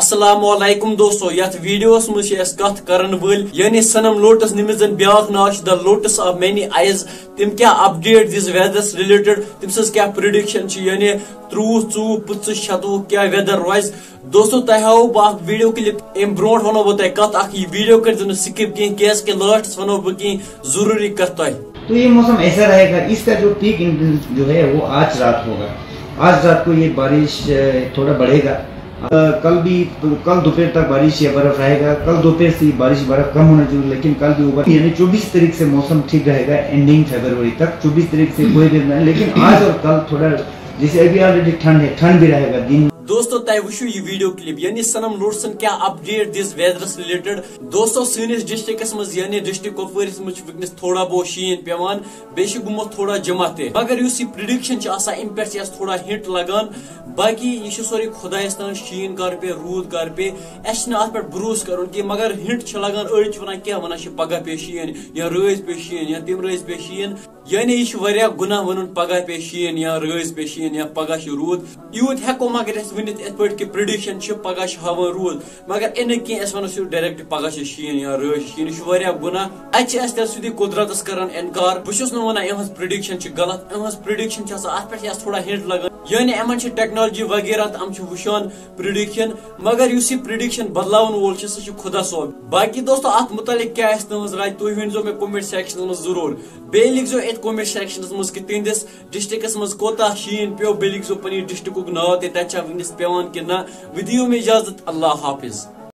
अस्सलामुअलैकुम दोस्तों, यथ वीडियोस मज कथ करन वल यानी सनम लोटस निमित जन back now the lotus of many eyes तम क्या अपडेट दिस वेदर्स रिलेटेड तम सज क्या प्रिडिक्शन यानी 30, 40, 50 क्या वेदर रोज। दोस्तों तह हाव बह वीडियो क्लिप अम ब्रोट वनो बह तह कत अख वीडियो कर स्किप कह लास्ट वनो बह कह जरूरी कत तह। तो ये मौसम ऐसा रहेगा, इसका जो पीक जो है वो आज रात होगा। आज रात को ये बारिश थोड़ा बढ़ेगा। कल दोपहर तक बारिश या बर्फ रहेगा। कल दोपहर से बारिश बर्फ कम होना चाहिए, लेकिन कल भी ऊपर यानी 24 तारीख से मौसम ठीक रहेगा एंडिंग फरवरी तक। 24 तारीख से कोई भी नहीं, लेकिन आज और कल थोड़ा जैसे अभी ऑलरेडी ठंड है, ठंड भी रहेगा दिन। दोस्तों तय वुशु ये वीडियो क्लिप यानी सनम लोटसन क्या अपडेट दिस वेदरस रिलेटेड। दोस्तों सनिस डिस्ट्रिक्टस मज यानी डिस्ट्रिक्ट कुपवारिस मज वनस थोड़ा बहुत शीन पेवान, बेश गुमो थोड़ा जमा ते, मगर युस ये प्रिडिक्शन अम पे थोड़ा हिट लगान। बाकी यह सोरे खुदायस तान शीन कर पे रूद कर पे अत पे भरोस कर कि मगर हिट लगान अड़ वन क्या वन पगह पे शीन या रज पे शीन या तम रज पे शीन, यानी यह गुनाह वन पगह पे शीन या रज पे शीन या पगह रूद। यूत हेको मगर वनित इत पे प्रिडिक्शन पगह हावान रूद, मगर इन कह वो डायरेक्ट पगह शीन या रज शीन, यह गुनाह। अत सीधे कुदरतस कर इनकार। बहुत वन अहज प्रिडिक्शन गलत, अहज प्रिडिक्शन अत पे थोड़ा हिट लगान यानी अमन टेक्नोलॉजी वगैरह हम वुचान प्रिडिक्शन, मगर इस प्रिडिक्शन बदलावन वोल सह खुदा सोब। बाकी दोस्तों अत मुतलिक क्या तुज राय तुम वन मे कमेंट सेक्शन मज जरूर। बे लिखो ये कमेंट सेक्शन मज कि तुंदिस डिस्ट्रिक्टस मज कोता शीन पे, बे लिखो पन डिस्ट्रिक्ट नाव तक वनस पेवान कि ना। विदियो में इजाजत, अल्लाह हाफिज।